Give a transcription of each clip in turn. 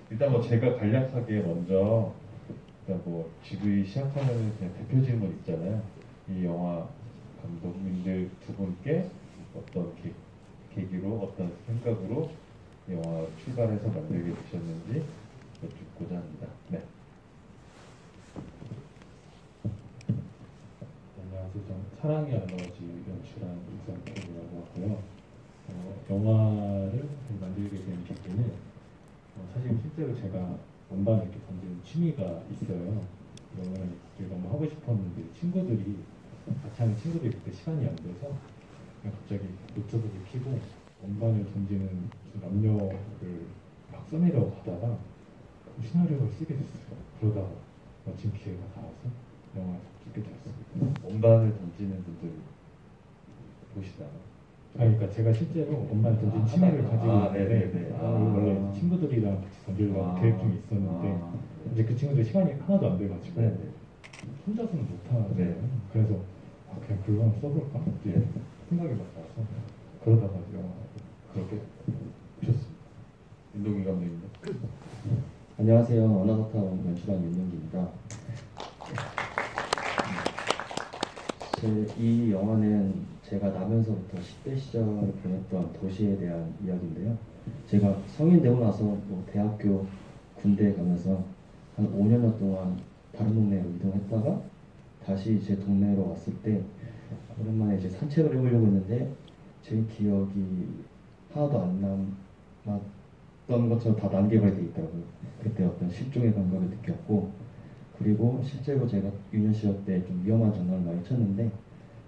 일단 뭐 제가 간략하게 먼저 일단 뭐 GV 시작하는 그냥 대표 질문 있잖아요. 이 영화 감독님들 두 분께 어떤 계기로 어떤 생각으로 이 영화 출발해서 만들게 되셨는지 여쭙고자 합니다. 네. 안녕하세요. 저는 사랑의 알러지 연출한 이상표라고 하고요. 영화를 만들게 된 계기는 사실 실제로 제가 원반을 이렇게 던지는 취미가 있어요. 영화를 너무 하고 싶었는데 친구들이 같이 하는 친구들이 그때 시간이 안 돼서 그냥 갑자기 노트북을 켜고 원반을 던지는 남녀를 막 써내려고 하다가 시나리오를 쓰게 됐어요. 그러다가 마침 기회가 닿아서 영화를 찍게 되었습니다. 원반을 던지는 분들 보시나요? 그러니까 제가 실제로 원반 던진 취미를 가지고 있는데 네네네. 원래 친구들이랑 같이 던지려고 계획 중에 있었는데 이제 그 친구들 시간이 하나도 안 돼가지고 네네. 혼자서는 못하잖아요. 네. 그래서 그냥 글로 한번 써볼까? 이제 생각이 막 나서 그러다가 영화 그렇게 좋습니다. 윤동기 감독님도. 안녕하세요. 어나더타운 연출한 윤동기입니다. 이 영화는 제가 나면서부터 10대 시절을 보냈던 도시에 대한 이야기인데요. 제가 성인 되고 나서 뭐 대학교, 군대 가면서 한 5년여 동안 다른 동네로 이동했다가 다시 제 동네로 왔을 때 오랜만에 이제 산책을 해보려고 했는데 제 기억이 하나도 안 남았던 것처럼 다 남겨버려 돼 있더라고요. 그때 어떤 실종의 감각을 느꼈고, 그리고 실제로 제가 유년 시절 때 좀 위험한 장난을 많이 쳤는데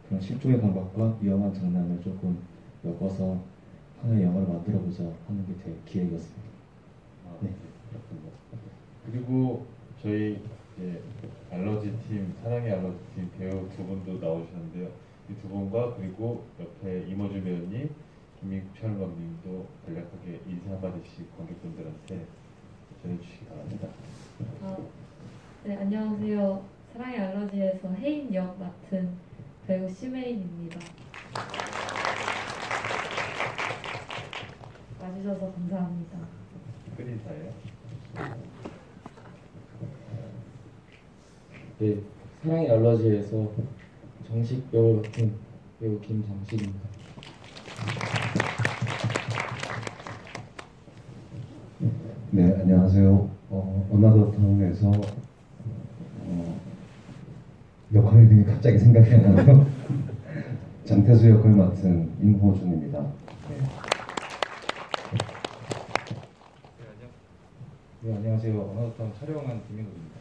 그런 실종의 감각과 위험한 장난을 조금 엮어서 하나의 영화를 만들어보자 하는 게 제 기획이었습니다. 네. 그렇군요. 그리고 저희 이제 알러지 팀, 사랑의 알러지 팀 배우 두 분도 나오셨는데요. 이 두 분과 그리고 옆에 이모주 배우님, 김민국 촬영감님도 간략하게 인사 한마디씩 관객분들한테 전해주시기 바랍니다. 네, 안녕하세요. 사랑의 알러지에서 혜인 역 맡은 배우 심혜인입니다. 와주셔서 감사합니다. 끝 인사예요. 네, 사랑의 알러지에서 정식 역을 맡은 배우 김정식입니다. 네, 안녕하세요. 어나더타운에서 역할 이름이 갑자기 생각이 안 나요. 장태수 역을 맡은 임호준입니다. 네. 네, 안녕하세요. 어나더타운 촬영한 김민국입니다.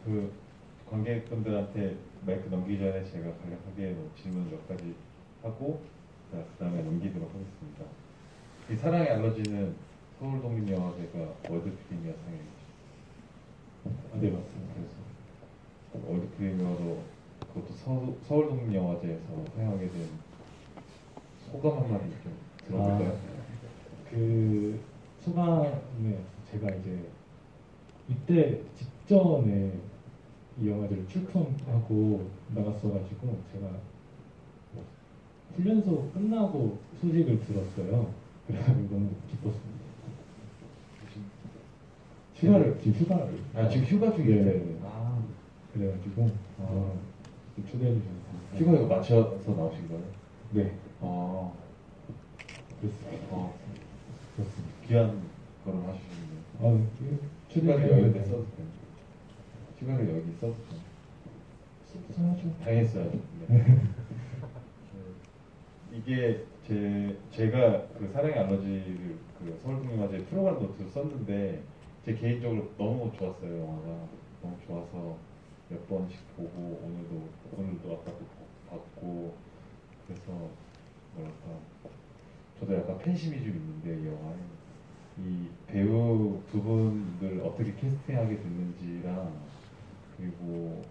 그 관객분들한테 마이크 넘기기 전에 제가 간략하게 질문 몇 가지 하고 그 다음에 넘기도록 하겠습니다. 이 사랑의 알러지는 서울독립영화제가 월드 프리미어 상영이죠. 네, 맞습니다. 그래서 월드 프리미어로 그것도 서울독립영화제에서 상영하게 된 소감 한마디 좀 들어볼까요? 그 소감에 제가 이제 이때 직전에 이 영화들을 출품하고 나갔어가지고 제가 뭐 훈련소 끝나고 소식을 들었어요. 그래가지고 너무 기뻤습니다. 지금 휴가를 지금 휴가 중이에요. 네. 그래가지고 초대해 주셔서 휴가 이거 맞춰서 나오신 거예요? 네, 그렇습니다. 그렇습니다. 귀한 거를 하시는데 휴가를 초대해 여기 써도 돼요. 휴가를 여기 써도 돼요. 써야죠. 당했어야죠. 네. 이게 제가 그 사랑의 알러지를 그 서울국립영화제 프로그램 노트로 썼는데 제 개인적으로 너무 좋았어요. 영화가 너무 좋아서 몇 번씩 보고 오늘도 아까도 봤고 그래서 뭐랄까 저도 약간 팬심이 좀 있는데 이 영화에 이 배우 두 분들 어떻게 캐스팅하게 됐는지랑 그리고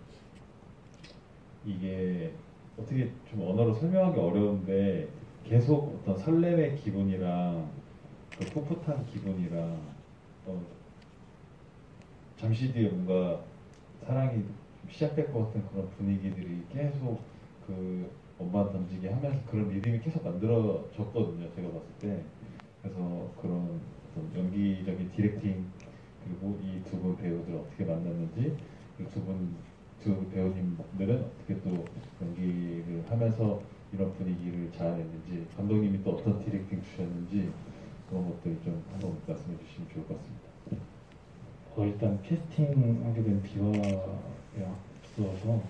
이게 어떻게 좀 언어로 설명하기 어려운데 계속 어떤 설렘의 기분이랑 그 풋풋한 기분이랑 잠시 뒤에 뭔가 사랑이 시작될 것 같은 그런 분위기들이 계속 그 원반 던지기 하면서 그런 리듬이 계속 만들어졌거든요. 제가 봤을 때. 그래서 여기저기 디렉팅 그리고 이 두 분 배우들 어떻게 만났는지 그리고 두 배우님들은 어떻게 또 연기를 하면서 이런 분위기를 자아냈는지 감독님이 또 어떤 디렉팅 주셨는지 그런 것들 좀 한번 말씀해 주시면 좋을 것 같습니다. 일단 캐스팅하게 된 비화에 앞서서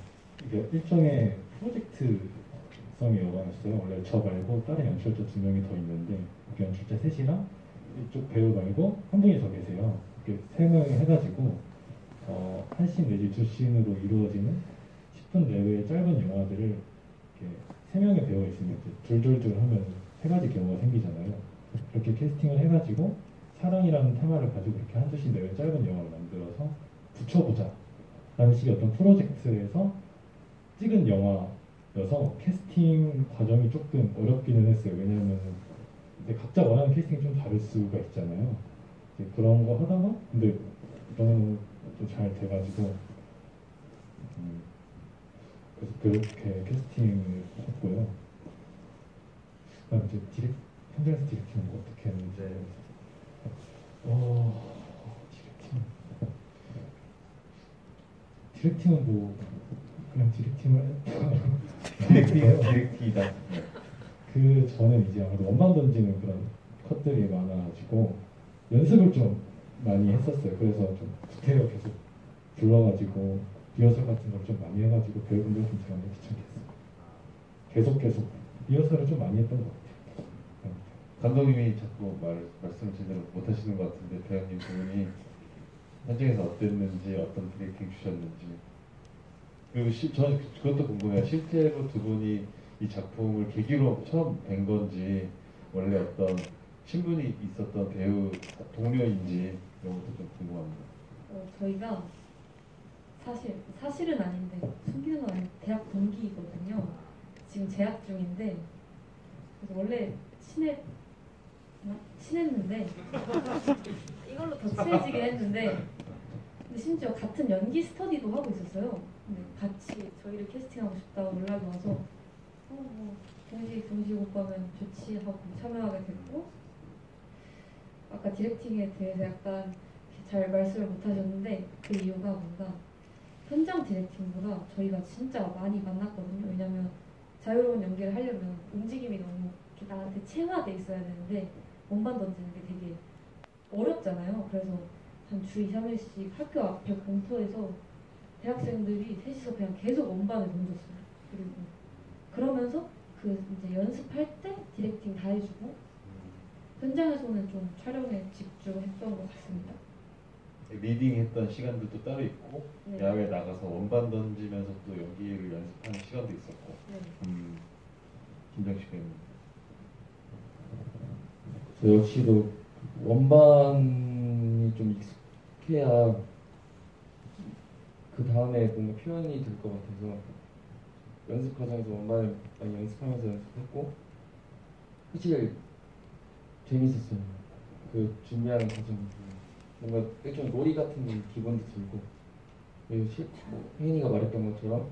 이게 일종의 프로젝트성의 영화였어요. 원래 저 말고 다른 연출자 2명이 더 있는데 그 연출자 셋이랑 이쪽 배우 말고 한 분이 더 계세요. 이렇게 3명이 해가지고 한 씬 내지 2씬으로 이루어지는 10분 내외의 짧은 영화들을 이렇게 3명의 배우가 있으면 둘둘둘 하면 3가지 경우가 생기잖아요. 그렇게 캐스팅을 해가지고 사랑이라는 테마를 가지고 이렇게 한두 씬 내외의 짧은 영화를 만들어서 붙여보자 라는 식의 어떤 프로젝트에서 찍은 영화여서 캐스팅 과정이 조금 어렵기는 했어요. 왜냐하면 각자 원하는 캐스팅이 좀 다를 수가 있잖아요. 이제 그런 거 하다가 근데 너무 또 잘 돼가지고 그래서 그렇게 캐스팅을 했고요. 그다음 이제 현장에서 디렉팅은 어떻게 했는지 디렉팅은 뭐 그냥 디렉팅을 디렉팅이다. 그 저는 이제 아무래도 원반 던지는 그런 컷들이 많아가지고 연습을 좀 많이 했었어요. 그래서 좀 구태여 계속 불러가지고 리허설 같은 걸 좀 많이 해가지고 배우분들 좀 들어가기 귀찮게 했어요. 계속 리허설을 좀 많이 했던 것 같아요. 감독님이 자꾸 말씀을 제대로 못 하시는 것 같은데 배우님 두 분이 현장에서 어땠는지 어떤 디렉팅 주셨는지 그리고 저는 그것도 궁금해요. 실제로 두 분이 이 작품을 계기로 처음 뵌 건지 원래 어떤 친분이 있었던 배우 동료인지 이런 것도 좀 궁금합니다. 저희가 사실은 아닌데 숨기는 건 아닌데 대학 동기이거든요. 지금 재학 중인데 그래서 원래 친했는데 이걸로 더 친해지긴 했는데 근데 심지어 같은 연기 스터디도 하고 있었어요. 근데 같이 저희를 캐스팅하고 싶다고 연락이 와서 뭐 동시 오빠면 좋지 하고 참여하게 됐고 아까 디렉팅에 대해서 약간 잘 말씀을 못 하셨는데 그 이유가 뭔가 현장 디렉팅보다 저희가 진짜 많이 만났거든요. 왜냐면 자유로운 연기를 하려면 움직임이 너무 이렇게 나한테 체화돼 있어야 되는데 원반 던지는 게 되게 어렵잖아요. 그래서 한 주 2, 3일씩 학교 앞에 공터에서 대학생들이 셋이서 그냥 계속 원반을 던졌어요. 그리고 그러면서 그 이제 연습할 때 디렉팅 다 해주고 현장에서는 좀 촬영에 집중했던 것 같습니다. 리딩 했던 시간들도 따로 있고 네. 야외 나가서 원반 던지면서 또 연기를 연습하는 시간도 있었고 네. 김정식 배우님 저 역시도 원반이 좀 익숙해야 그 다음에 뭔가 표현이 될 것 같아서 연습 과정에서 원반을 많이 연습하면서 연습했고 사실 재밌었어요. 그 준비하는 과정이 뭔가 일종의 놀이 같은 기분도 들고 그리고 혜인이가 말했던 것처럼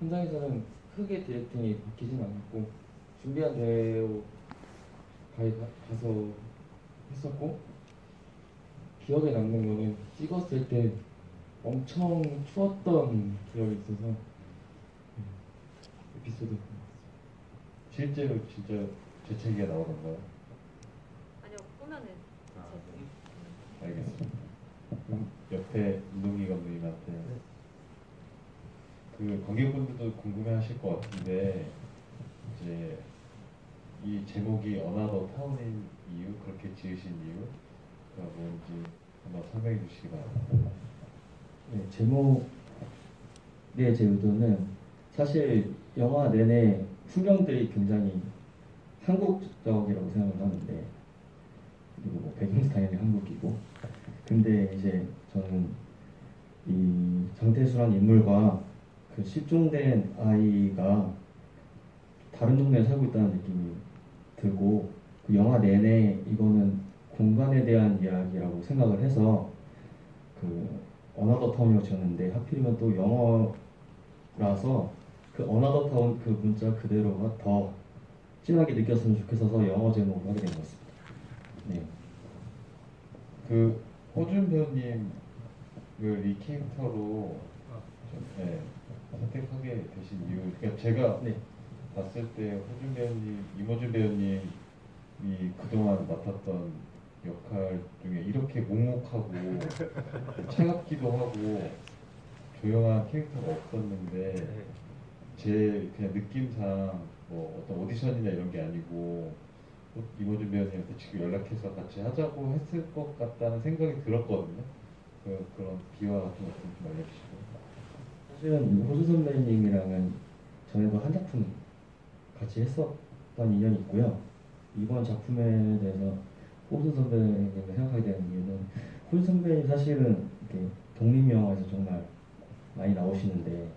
현장에서는 크게 디렉팅이 바뀌진 않았고 준비한 대로 가서 했었고 기억에 남는 거는 찍었을 때 엄청 추웠던 기억이 있어서 에피소드. 실제로 진짜 재채기가 나오던가요? 아니요, 보면은 알겠습니다. 그럼 옆에 운동기 감독님한테 그 관객분들도 궁금해하실 것 같은데 이제 이 제목이 어나더 타운인 이유 그렇게 지으신 이유가 뭔지 한번 설명해 주시기 바랍니다. 네, 제목의 제 의도는 사실 영화 내내 풍경들이 굉장히 한국적이라고 생각을 하는데 그리고 뭐 배경도 당연히 한국이고 근데 이제 저는 이 장태수라는 인물과 그 실종된 아이가 다른 동네에 살고 있다는 느낌이 들고 그 영화 내내 이거는 공간에 대한 이야기라고 생각을 해서 그 어나더 타운이라고 지었는데 하필이면 또 영어라서 그 어나더 타운 그 문자 그대로가 더 진하게 느꼈으면 좋겠어서 영어 제목을 하게 된 것 같습니다. 네. 그 그 호준 배우님을 이 캐릭터로 네, 선택하게 되신 이유, 그러니까 제가 네. 봤을 때 호준 배우님, 이모준 배우님이 그동안 맡았던 역할 중에 이렇게 묵묵하고 차갑기도 하고 조용한 캐릭터가 없었는데 제 그냥 느낌상 뭐 어떤 오디션이나 이런 게 아니고 이모준 배우님한테 지금 연락해서 같이 하자고 했을 것 같다는 생각이 들었거든요. 그런 비화 같은 것 좀 알려주시고. 사실은 호수 선배님이랑은 전에도 한 작품 같이 했었던 인연이 있고요. 이번 작품에 대해서 호수 선배님을 생각하게 된 이유는 호수 선배님 사실은 이렇게 독립영화에서 정말 많이 나오시는데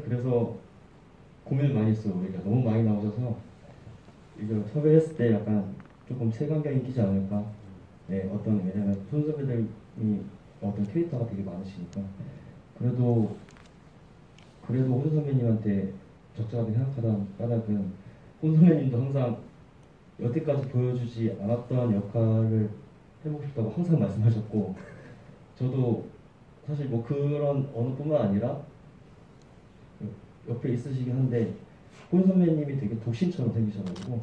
그래서 고민을 많이 했어요. 우리가 너무 많이 나오셔서 이거 섭외했을 때 약간 조금 색안경이 끼지 않을까. 네, 왜냐면 손 선배들이 어떤 캐릭터가 되게 많으시니까 그래도 호수 선배님한테 적절하게 생각하던 까닭은 호수 선배님도 항상 여태까지 보여주지 않았던 역할을 해보고 싶다고 항상 말씀하셨고 저도 사실 뭐 그런 언어뿐만 아니라 옆에 있으시긴 한데 호수 선배님이 되게 독신처럼 생기셔가지고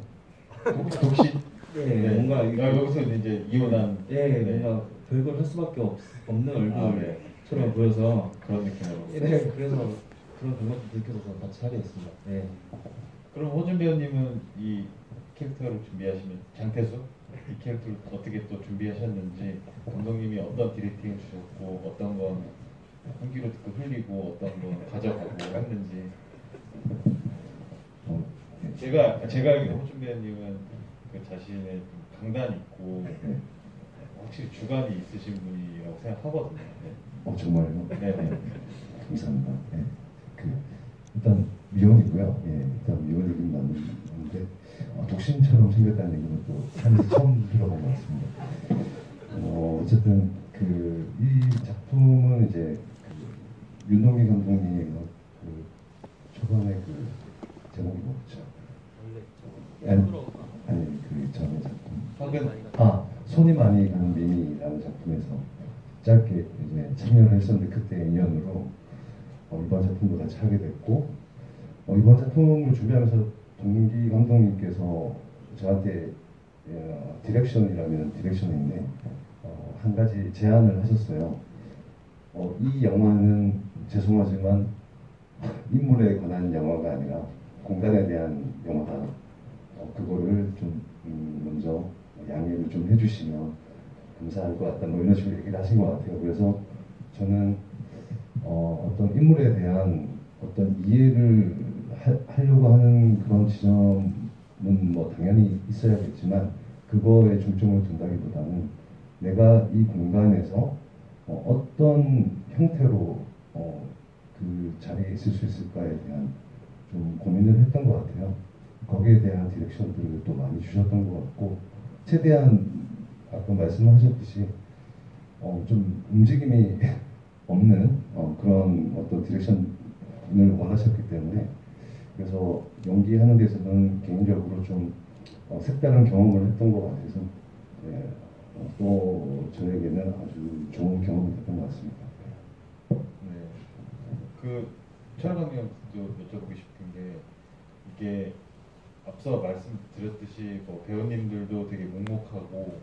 독신? 네, 뭔가 여기서 이제 이혼한 뭔가 별걸 할 수밖에 없는 얼굴처럼 네. 보여서 그런 느낌으로. 네, 그래서 그런 감각도 느껴서 같이 하게 됐습니다. 네. 그럼 호준 배우님은 이 캐릭터를 준비하시면 장태수 이 캐릭터를 어떻게 또 준비하셨는지 감독님이 어떤 디렉팅을 주셨고 어떤 건 한기로 듣고 흘리고 어떤 건 가져가고 했는지. 제가 알기로 호준 배우님은 그 자신의 좀 강단 있고 확실히 주관이 있으신 분이라고 생각하거든요. 네. 정말요? 네네. 감사합니다. 예. 일단 미혼이고요. 예, 일단 미혼이긴 맞는데 독신처럼 생겼다는 얘기는 또 살면서 처음 들어본 것 같습니다. 어쨌든 이 작품은 이제 윤동기 감독님 초반에 제목이 뭐였죠? 아니 그 전에 작품 손이 많이 가는 미미라는 작품에서 짧게 이제 참여를 했었는데 그때 인연으로 이번 작품도 같이 하게 됐고 이번 작품을 준비하면서 동기 감독님께서 저한테 디렉션이라면 디렉션인데 한 가지 제안을 하셨어요. 이 영화는 죄송하지만 인물에 관한 영화가 아니라 공간에 대한 영화다. 그거를 좀 먼저 양해를 좀 해주시면 감사할 것 같다. 뭐 이런 식으로 얘기를 하신 것 같아요. 그래서 저는 어떤 인물에 대한 어떤 이해를 하려고 하는 그런 지점은 뭐 당연히 있어야겠지만 그거에 중점을 둔다기보다는 내가 이 공간에서 어떤 형태로 그 자리에 있을 수 있을까에 대한 좀 고민을 했던 것 같아요. 거기에 대한 디렉션들을 또 많이 주셨던 것 같고 최대한 아까 말씀하셨듯이 좀 움직임이 없는 그런 어떤 디렉션을 원하셨기 때문에 그래서 연기하는 데서는 개인적으로 좀 색다른 경험을 했던 것 같아서 또 저에게는 아주 좋은 경험이 됐던 것 같습니다. 네. 그 촬영장면도 여쭤보고 싶은 게 이게 앞서 말씀드렸듯이 뭐 배우님들도 되게 묵묵하고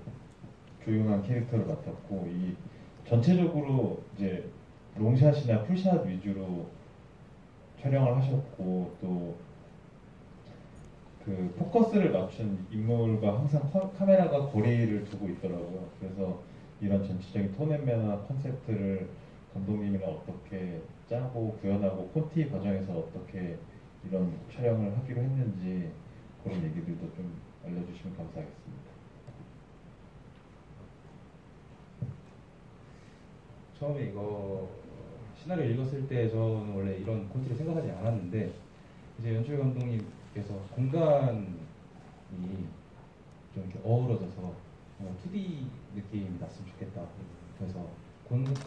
조용한 캐릭터를 맡았고 이 전체적으로 이제 롱샷이나 풀샷 위주로 촬영을 하셨고 또 그 포커스를 맞춘 인물과 항상 카메라가 거리를 두고 있더라고요. 그래서 이런 전체적인 톤앤매너나 컨셉트를 감독님이랑 어떻게 짜고 구현하고 콘티 과정에서 어떻게 이런 촬영을 하기로 했는지 그런 얘기들도 좀 알려주시면 감사하겠습니다. 처음에 이거 시나리오 읽었을 때 저는 원래 이런 콘티를 생각하지 않았는데 이제 연출 감독님께서 공간이 좀 이렇게 어우러져서 2D 느낌이 났으면 좋겠다. 그래서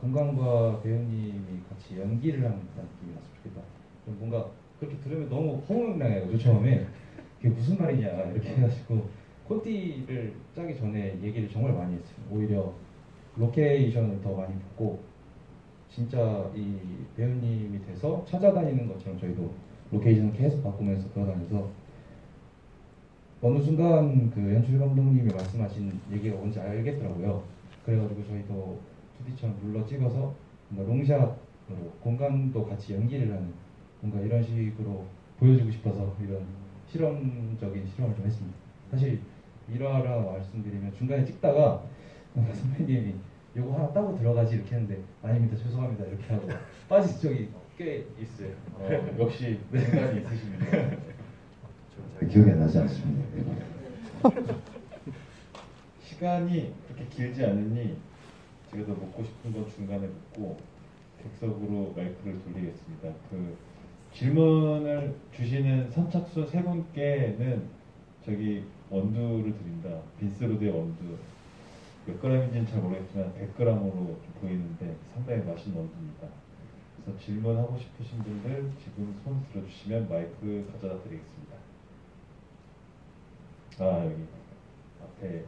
공간과 배우님이 같이 연기를 하는 듯한 느낌이 났으면 좋겠다. 뭔가 그렇게 들으면 너무 허무맹랑해요. 처음에 그게 무슨 말이냐 이렇게 해가지고 코디를 짜기 전에 얘기를 정말 많이 했어요. 오히려 로케이션을 더 많이 보고 진짜 이 배우님이 돼서 찾아다니는 것처럼 저희도 로케이션을 계속 바꾸면서 돌아다녀서 어느 순간 그 연출 감독님이 말씀하신 얘기가 뭔지 알겠더라고요. 그래가지고 저희도 2D처럼 눌러 찍어서 뭔가 롱샷으로 공간도 같이 연기를 하는 뭔가 이런 식으로 보여주고 싶어서 이런 실험적인 실험을 좀 했습니다. 사실 일화라 말씀드리면 중간에 찍다가 선배님이 요거 하나 따고 들어가지 이렇게 했는데 아닙니다 죄송합니다 이렇게 하고 빠진 적이 꽤 있어요. 역시 생각이 있으십니다. 기억이 나지 않습니다. 시간이 그렇게 길지 않으니 제가 더 묻고 싶은 건 중간에 묻고 객석으로 마이크를 돌리겠습니다. 그 질문을 주시는 선착순 세 분께는 저기 원두를 드립니다. 빈스로드의 원두. 몇 g인지는 잘 모르겠지만 100g으로 좀 보이는데 상당히 맛있는 원두입니다. 그래서 질문하고 싶으신 분들 지금 손 들어주시면 마이크 가져다 드리겠습니다. 아 여기 앞에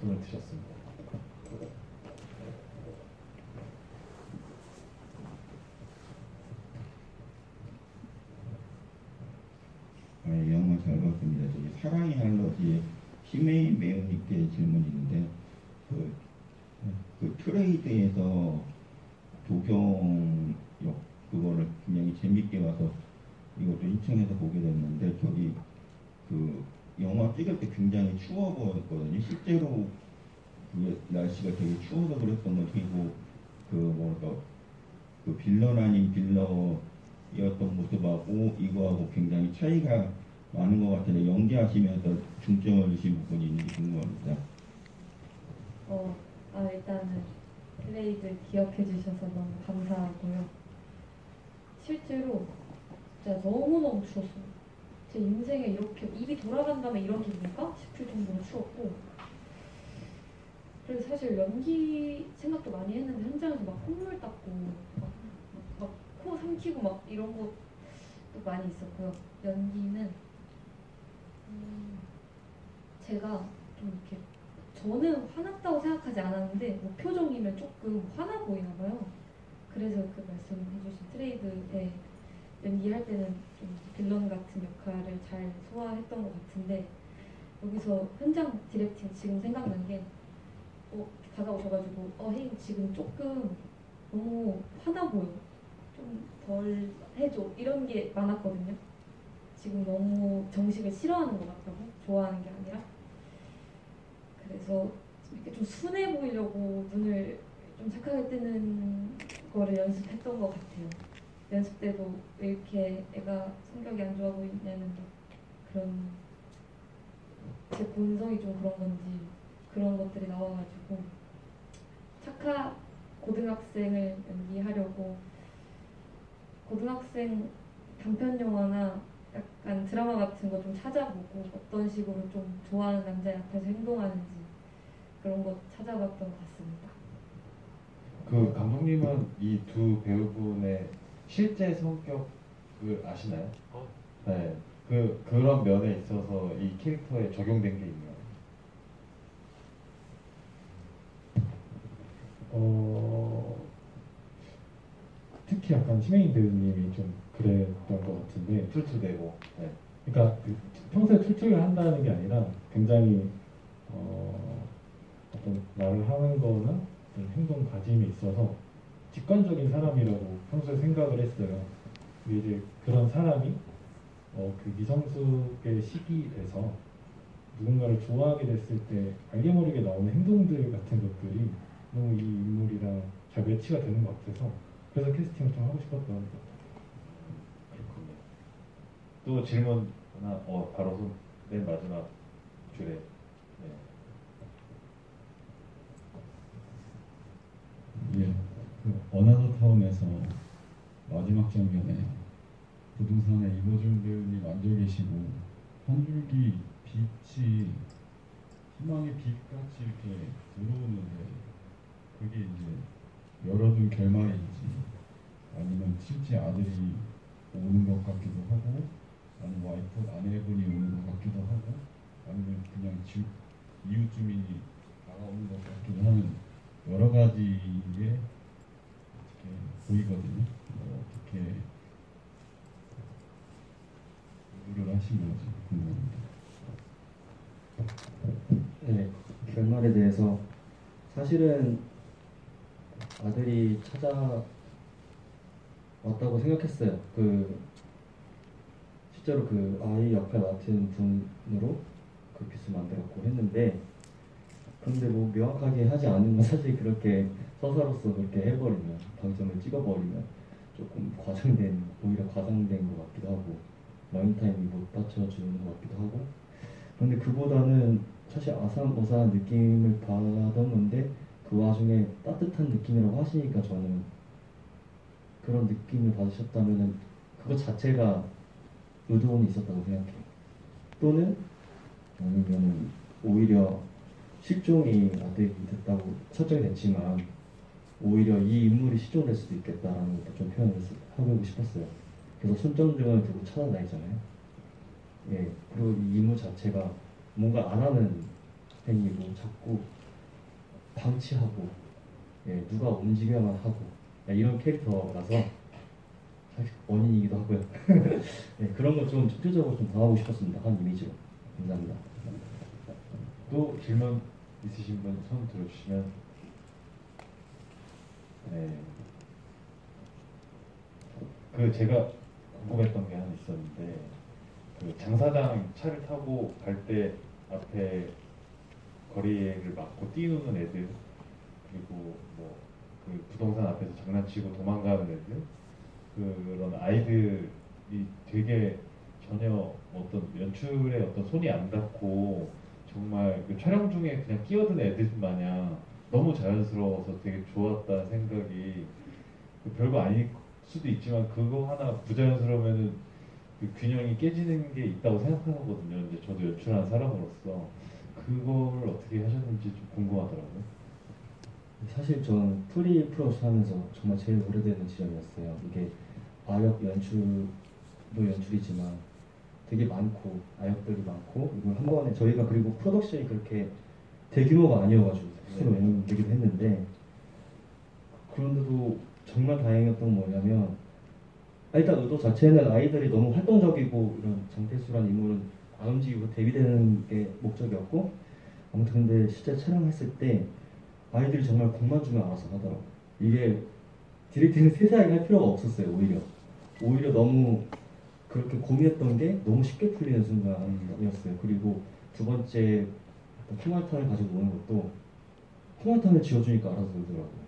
손을 드셨습니다. 영어 잘 봤습니다. 저기 사랑의 할러지의 심혜인 배우님께 질문이 있는데 그 트레이드에서 조경 그거를 굉장히 재밌게 봐서 이것도 신청해서 보게 됐는데 저기 그 영화 찍을 때 굉장히 추워 보였거든요. 실제로 그 날씨가 되게 추워서 그랬던 거 그리고 그 뭐랄까 그 빌런 아닌 빌러였던 모습하고 이거하고 굉장히 차이가 많은 것 같은데 연기하시면서 중점을 주신 부분이 있는지 궁금합니다. 일단은 플레이드 기억해 주셔서 너무 감사하고요. 실제로 진짜 너무너무 추웠어요. 제 인생에 이렇게 입이 돌아간다면 이런 기분일까 싶을 정도로 추웠고, 그래서 사실 연기 생각도 많이 했는데 현장에서 막 콧물 닦고 막 코 삼키고 막 이런 것도 많이 있었고요. 연기는 제가 좀 이렇게 저는 화났다고 생각하지 않았는데 무표정이면 조금 화나 보이나 봐요. 그래서 그 말씀해주신 트레이드에 연기할 때는 좀 빌런 같은 역할을 잘 소화했던 것 같은데, 여기서 현장 디렉팅 지금 생각난 게 다가오셔가지고 혜인 지금 조금 너무 화나 보여, 좀 덜 해줘, 이런 게 많았거든요. 지금 너무 정식을 싫어하는 것 같다고, 좋아하는 게 아니라. 그래서 이렇게 좀 순해 보이려고 눈을 좀 착하게 뜨는 거를 연습했던 것 같아요. 연습 때도 왜 이렇게 애가 성격이 안 좋아 보이냐는 그런 제 본성이 좀 그런 건지 그런 것들이 나와가지고 착한 고등학생을 연기하려고 고등학생 단편 영화나 약간 드라마 같은 거 좀 찾아보고 어떤 식으로 좀 좋아하는 남자의 앞에서 행동하는지 그런 거 찾아봤던 것 같습니다. 그 감독님은 이 두 배우분의 실제 성격을 아시나요? 네. 그런 면에 있어서 이 캐릭터에 적용된 게 있나요? 특히 약간 심혜인 배우님이 좀 그랬던 것 같은데, 툴툴대고. 네. 그러니까 평소에 툴툴을 한다는 게 아니라 굉장히 어떤 말을 하는 거나 어떤 행동 가짐이 있어서 직관적인 사람이라고 평소에 생각을 했어요. 근데 이제 그런 사람이 그 미성숙의 시기에서 누군가를 좋아하게 됐을 때 알게 모르게 나오는 행동들 같은 것들이 너무 이 인물이랑 잘 매치가 되는 것 같아서 그래서 캐스팅을 좀 하고 싶었던 것 같아요. 그렇군요. 또 질문 하나, 바로 맨 마지막 줄에. 네. 예, 그 어나더 타운에서 마지막 장면에 부동산에 이모준 배우님 앉아 계시고 한 줄기 빛이 희망의 빛같이 이렇게 들어오는데 그게 이제 열어둔 결말인지 아니면 실제 아들이 오는 것 같기도 하고 아니면 와이프 아내분이 오는 것 같기도 하는 여러 가지의 어떻게 보이거든요. 어떻게 의도를 하신 건지 궁금합니다. 네, 결말에 대해서 사실은 아들이 찾아왔다고 생각했어요. 실제로 그 아이 역할 맡은 분으로 그 빚을 만들었고 했는데, 그런데 뭐 명확하게 하지 않으면 사실 그렇게 서사로서 그렇게 해버리면, 방점을 찍어버리면 조금 오히려 과장된 것 같기도 하고, 러닝타임이 못 받쳐주는 것 같기도 하고. 그런데 그보다는 사실 아삭아삭한 느낌을 받았는데, 그 와중에 따뜻한 느낌이라고 하시니까 저는 그런 느낌을 받으셨다면 그것 자체가 의도는 있었다고 생각해요. 또는 아니면 오히려 실종이 아들이 됐다고 설정이 됐지만 오히려 이 인물이 실종될 수도 있겠다라는 것도 좀 표현을 하고 싶었어요. 그래서 손전등을 두고 찾아다니잖아요. 예, 그리고 이 인물 자체가 뭔가 안 하는 행위고 자꾸 방치하고, 예, 누가 움직여야만 하고, 예, 이런 캐릭터라서 사실 원인이기도 하고요. 예, 그런 거 좀 전체적으로 좀 담아보고 싶었습니다. 한 이미지로. 감사합니다. 또 질문 있으신 분 손 들어주시면. 네. 제가 궁금했던 게 하나 있었는데, 그 장사장 차를 타고 갈 때 앞에 거리를 막고 뛰노는 애들, 그리고 뭐 그 부동산 앞에서 장난치고 도망가는 애들, 그런 아이들이 되게 전혀 어떤 연출에 어떤 손이 안 닿고 정말 그 촬영 중에 그냥 끼어든 애들 마냥 너무 자연스러워서 되게 좋았다는 생각이, 별거 아닐 수도 있지만 그거 하나 부자연스러우면은 그 균형이 깨지는 게 있다고 생각하거든요. 이제 저도 연출하는 사람으로서 그걸 어떻게 하셨는지 좀 궁금하더라고요. 사실 저는 프리 프로젝트 하면서 정말 제일 오래되는 지점이었어요. 이게 아역 연출도 연출이지만 되게 많고 아역들이 많고, 이걸 한 번에 저희가, 그리고 프로덕션이 그렇게 대규모가 아니어가지고 스스로 연기기도 했는데, 그런데도 정말 다행이었던 건 뭐냐면, 일단 의도 자체는 아이들이 너무 활동적이고 이런 장태수라는 인물은 안 움직이고 대비되는 게 목적이었고, 아무튼 근데 실제 촬영했을 때 아이들이 정말 공만 주면 알아서 하더라고요. 이게 디렉팅을 세세하게 할 필요가 없었어요. 오히려 너무 그렇게 고민했던 게 너무 쉽게 풀리는 순간이었어요. 그리고 두 번째 콩알탄을 가지고 노는 것도 콩알탄을 지어주니까 알아서 놀더라고요.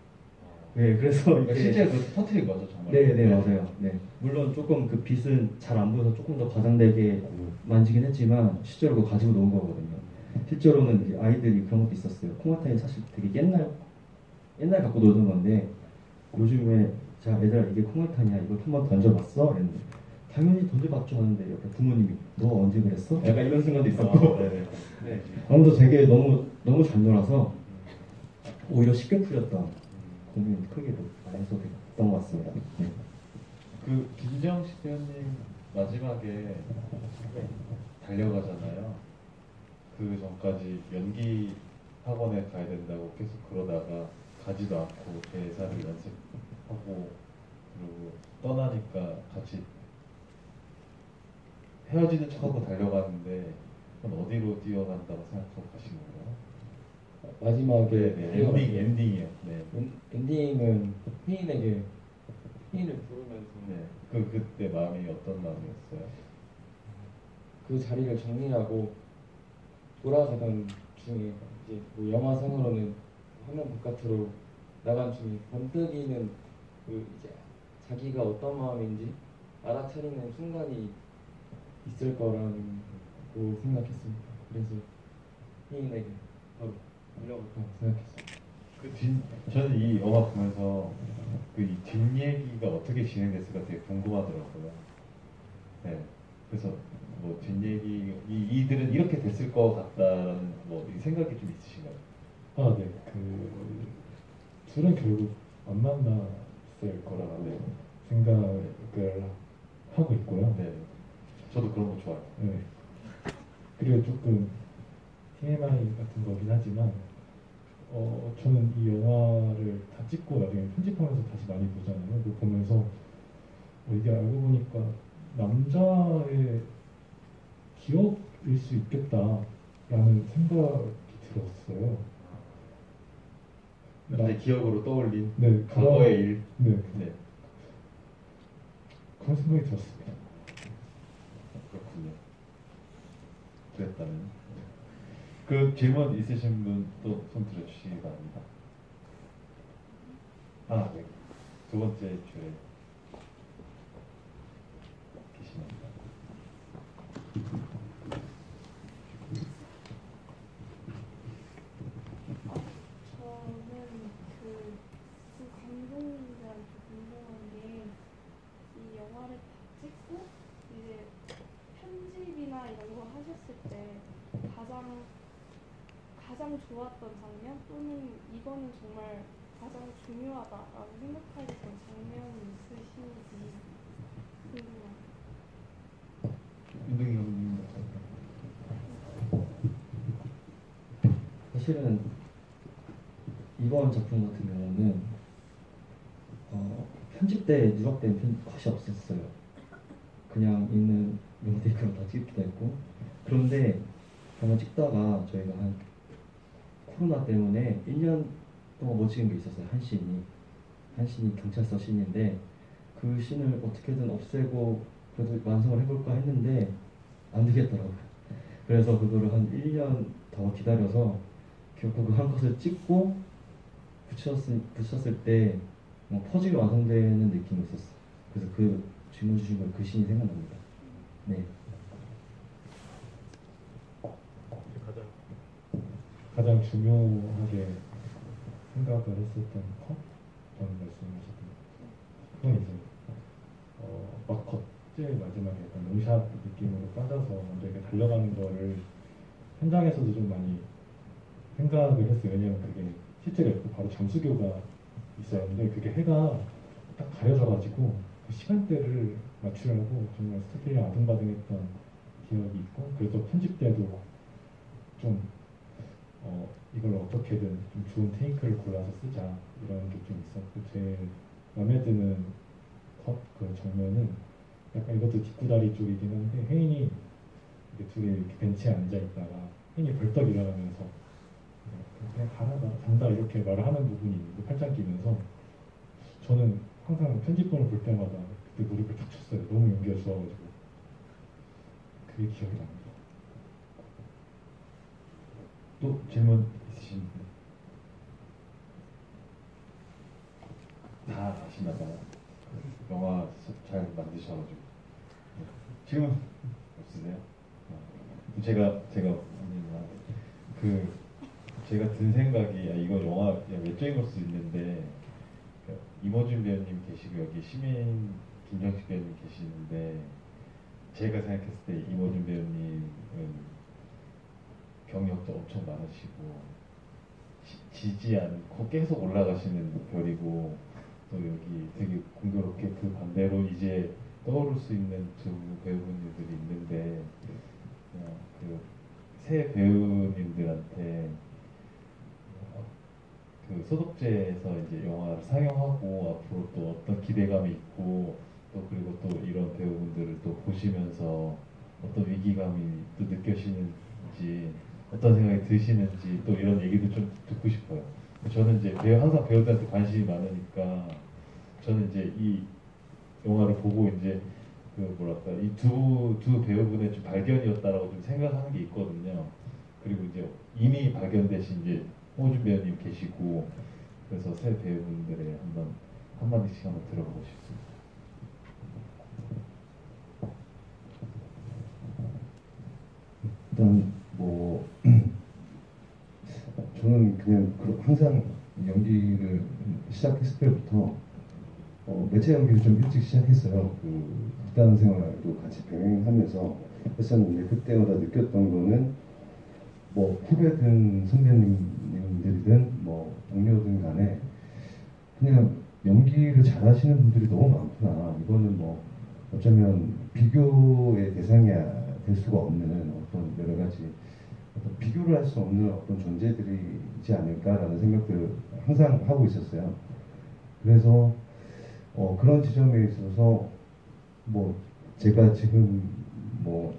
네, 그래서 이게 실제 그 터트린 거죠, 정말. 네, 맞아요. 네, 물론 조금 그 빛은 잘 안 보여서 조금 더 과장되게 만지긴 했지만 실제로 그거 가지고 노은 거거든요. 실제로는 이제 아이들이 그런 것도 있었어요. 콩알탄이 사실 되게 옛날 갖고 놀던 건데, 요즘에 자 얘들아 이게 콩알탄이야, 이거 한번 던져봤어? 이랬는데 당연히 던져봤죠 하는데 옆에 부모님이 너 언제 그랬어? 약간 이런 순간도 있었고. 네. 아무도 되게 너무 잘 놀아서 오히려 쉽게 풀렸던 고민 크게도 많이 해서 됐던 것 같습니다. 네. 그 김정식 배우님 마지막에 달려가잖아요. 그 전까지 연기 학원에 가야 된다고 계속 그러다가 가지도 않고 대사를 연습하고, 그리고 떠나니까 같이 헤어지는 척하고 달려가는데, 그건 어디로 뛰어간다고 생각하고 가신 거예요? 마지막에 네, 엔딩이요. 네. 엔딩은 혜인을 부르면서 네. 그때 마음이 어떤 마음이었어요? 그 자리를 정리하고 돌아가던 중에 이제 뭐 영화상으로는 화면 바깥으로 나간 중에 번뜩이는 그 이제 자기가 어떤 마음인지 알아차리는 순간이 있을 거라고 생각했습니다. 그래서 혜인에게 바로 달려갔다고 생각했습니다. 저는 이 영화 보면서 이 뒷얘기가 어떻게 진행됐을까 되게 궁금하더라고요. 네. 그래서 뭐 뒷얘기, 이들은 이렇게 됐을 것 같다라는 뭐 생각이 좀 있으신가요? 아, 네. 둘은 결국 안 만났을 거라고 생각을 하고 있고요. 네. 저도 그런 거 좋아해요. 네. 그리고 조금 TMI 같은 거긴 하지만 저는 이 영화를 다 찍고 나중에 편집하면서 다시 많이 보잖아요. 그거 보면서 이게 알고 보니까 남자의 기억일 수 있겠다라는 생각이 들었어요. 내 기억으로 떠올린 네, 과거의 일. 네, 네. 그런 생각이 들었습니다. 그렇군요. 그랬다면 그 질문 있으신 분 또 손 들어주시기 바랍니다. 아, 네. 두 번째 줄에 계십니다. 저는 그 감독님들한테 궁금한 게 이 영화를 다 찍고 이제 편집이나 이런 거 하셨을 때 가장 좋았던 장면 또는 이거는 정말 가장 중요하다라고 생각하셨던 장면이 있으신지 궁금합니다. 윤동희 감독님 사실은 이번 작품 같은 경우는 편집때 누락된 컷이 없었어요. 그냥 있는 롱테이크로 다 찍기도 했고, 그런데 한번 찍다가 저희가 한 코로나 때문에 1년 동안 못 찍은 게 있었어요. 한 씬이 경찰서 씬인데 그 씬을 어떻게든 없애고 그래도 완성을 해볼까 했는데 안 되겠더라고요. 그래서 그거를 한 1년 더 기다려서 결국 그 한 컷을 찍고 붙였을 때 퍼즐이 완성되는 느낌이 있었어요. 그래서 그 질문 주신 걸 그 씬이 생각납니다. 네. 가장 중요하게 생각을 했었던 컷? 라는 말씀하셨던 그건 이제 막컷 제일 마지막에 약간 롱샷 느낌으로 빠져서 먼저 이렇게 달려가는 거를 현장에서도 좀 많이 생각을 했어요. 왜냐면 그게 실제로 있고 바로 잠수교가 있었는데 그게 해가 딱 가려져가지고 그 시간대를 맞추려고 정말 스태프들이랑 아등바등했던 기억이 있고, 그래서 편집 때도 좀 이걸 어떻게든 좀 좋은 테이크를 골라서 쓰자 이런 게 좀 있었고, 제일 마음에 드는 그 장면은 약간 이것도 뒷구다리 쪽이긴 한데 혜인이 이렇게 둘이 이렇게 벤치에 앉아 있다가 혜인이 벌떡 일어나면서 그냥 가라 잔다 이렇게 말을 하는 부분이 있는데 팔짱 끼면서 저는 항상 편집본을 볼 때마다 그때 무릎을 탁 쳤어요. 너무 연기가 좋아가지고 그게 기억이 납니다. 또 질문 있으신 분? 다 아시나봐요. 영화 잘 만드셔가지고. 질문 없으세요? 제가 제가 든 생각이 이거 영화 외적인 걸 수도 있는데 이모준 배우님 계시고 여기 시민 김정식 배우님 계시는데 제가 생각했을 때 이모준 배우님은 경력도 엄청 많으시고 지지 않고 계속 올라가시는 별이고, 또 여기 되게 공교롭게 그 반대로 이제 떠오를 수 있는 두 배우분들이 있는데 그 새 배우님들한테 그 소독제에서 이제 영화를 상영하고 앞으로 또 어떤 기대감이 있고 또 그리고 또 이런 배우분들을 또 보시면서 어떤 위기감이 또 느껴지는지 어떤 생각이 드시는지 또 이런 얘기도 좀 듣고 싶어요. 저는 이제 항상 배우들한테 관심이 많으니까 저는 이제 이 영화를 보고 이제 그 뭐랄까 이 두 배우분의 좀 발견이었다라고 좀 생각하는 게 있거든요. 그리고 이제 이미 발견되신 이제 홍호준 배우님 계시고 그래서 새 배우분들의 한마디씩 한번 들어보고 싶습니다. 일단 뭐 저는 그냥 항상 연기를 시작했을 때부터 매체 연기를 좀 일찍 시작했어요. 그 극단 생활도 같이 병행하면서 했었는데 그때마다 느꼈던 거는 뭐 후배든 선배님들이든 뭐 동료든 간에 그냥 연기를 잘하시는 분들이 너무 많구나. 이거는 뭐 어쩌면 비교의 대상이 될 수가 없는 어떤 여러 가지 어떤 비교를 할 수 없는 어떤 존재들이지 않을까라는 생각들을 항상 하고 있었어요. 그래서 그런 지점에 있어서 뭐 제가 지금 뭐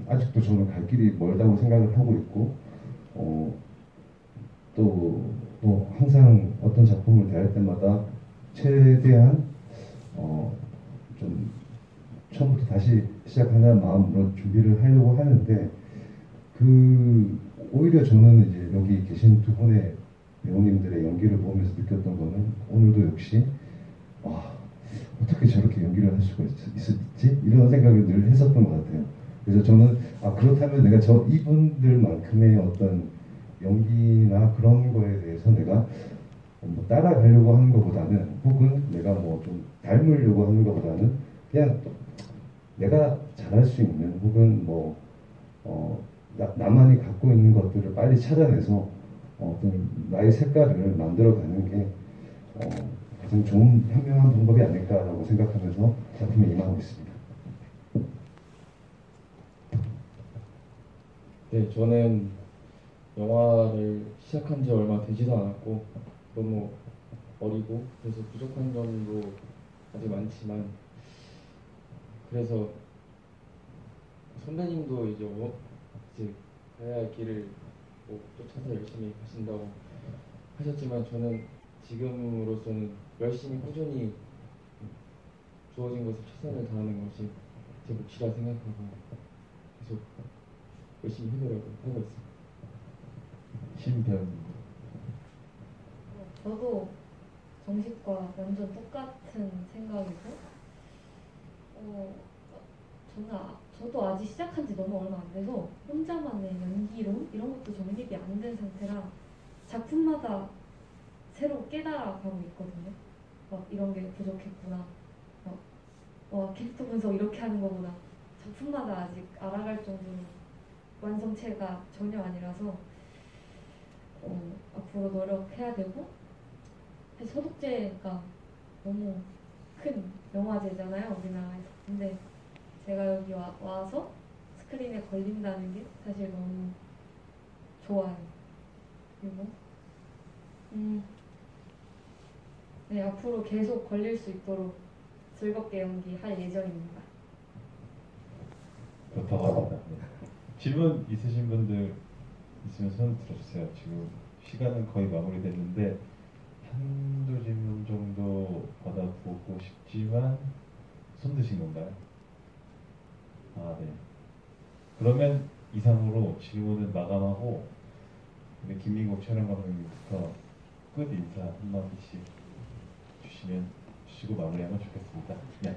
아직도 저는 갈 길이 멀다고 생각을 하고 있고 또 뭐 항상 어떤 작품을 대할 때마다 최대한 좀 처음부터 다시 시작하는 마음으로 준비를 하려고 하는데 오히려 저는 이제 여기 계신 두 분의 배우님들의 연기를 보면서 느꼈던 거는 오늘도 역시 어떻게 저렇게 연기를 할 수가 있었지? 이런 생각을 늘 했었던 것 같아요. 그래서 저는 그렇다면 내가 이분들만큼의 어떤 연기나 그런 거에 대해서 내가 뭐 따라가려고 하는 것보다는 혹은 내가 뭐 좀 닮으려고 하는 것보다는 그냥 내가 잘할 수 있는 혹은 뭐 나만이 갖고 있는 것들을 빨리 찾아내서 어떤 나의 색깔을 만들어가는 게 가장 좋은 현명한 방법이 아닐까라고 생각하면서 작품에 임하고 있습니다. 네, 저는 영화를 시작한 지 얼마 되지도 않았고 너무 어리고 그래서 부족한 점도 아직 많지만 그래서 선배님도 이제 가야 할 길을 쫓아서 열심히 가신다고 하셨지만 저는 지금으로서는 열심히 꾸준히 주어진 것에 최선을 다하는 것이 제 몫이라 생각하고 계속 열심히 해보려고 하고 있습니다. 신변. 저도 정식과 완전 똑같은 생각이고 저도 아직 시작한 지 너무 얼마 안 돼서 혼자만의 연기론 이런 것도 정립이 안 된 상태라 작품마다 새로 깨달아가고 있거든요. 막 이런 게 부족했구나. 캐릭터 분석 이렇게 하는 거구나. 작품마다 아직 알아갈 정도로 완성체가 전혀 아니라서 앞으로 노력해야 되고 서독제가 너무 큰 영화제잖아요, 우리나라에서. 근데 제가 여기 와서 스크린에 걸린다는 게 사실 너무 좋아요. 그리고 네, 앞으로 계속 걸릴 수 있도록 즐겁게 연기할 예정입니다. 그렇다고 합니다. 질문 있으신 분들 있으면 손 들어주세요. 지금 시간은 거의 마무리됐는데 한두 질문 정도 받아보고 싶지만 손 드신 건가요? 네. 그러면 이상으로 질문을 마감하고 김민국 촬영 감독님부터 끝 인사 한마디씩 주시고 마무리하면 좋겠습니다. 네.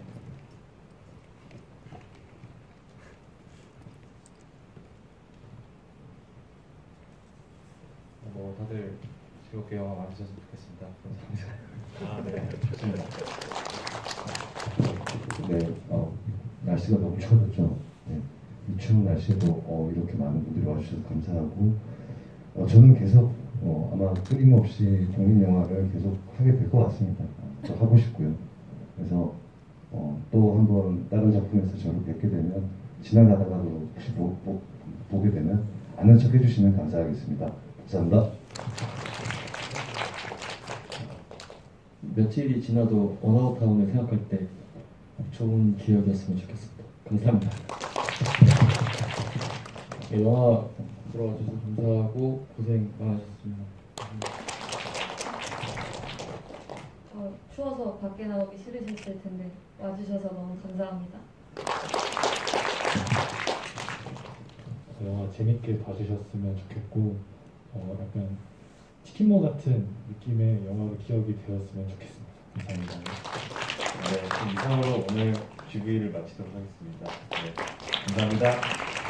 다들 즐겁게 영화 봐주셨으면 좋겠습니다. 감사합니다. 네, 좋습니다. 네, 날씨가 너무 추워졌죠. 네, 이 추운 날씨에도 이렇게 많은 분들이 와주셔서 감사하고 저는 계속 아마 끊임없이 독립 영화를 계속 하게 될 것 같습니다. 또 하고 싶고요. 그래서 또 한번 다른 작품에서 저를 뵙게 되면 지나가다가도 혹시 보게 되면 아는 척 해주시면 감사하겠습니다. 감사합니다. 며칠이 지나도 언아웃타운을 생각할 때 좋은 기억이었으면 좋겠습니다. 감사합니다. 네, 영화 보러 와주셔서 감사하고 고생 많으셨습니다. 추워서 밖에 나오기 싫으셨을 텐데 와주셔서 너무 감사합니다. 영화 재밌게 봐주셨으면 좋겠고 약간 치킨모 같은 느낌의 영화로 기억이 되었으면 좋겠습니다. 감사합니다. 네, 이상으로 오늘 GV를 마치도록 하겠습니다. 네, 감사합니다.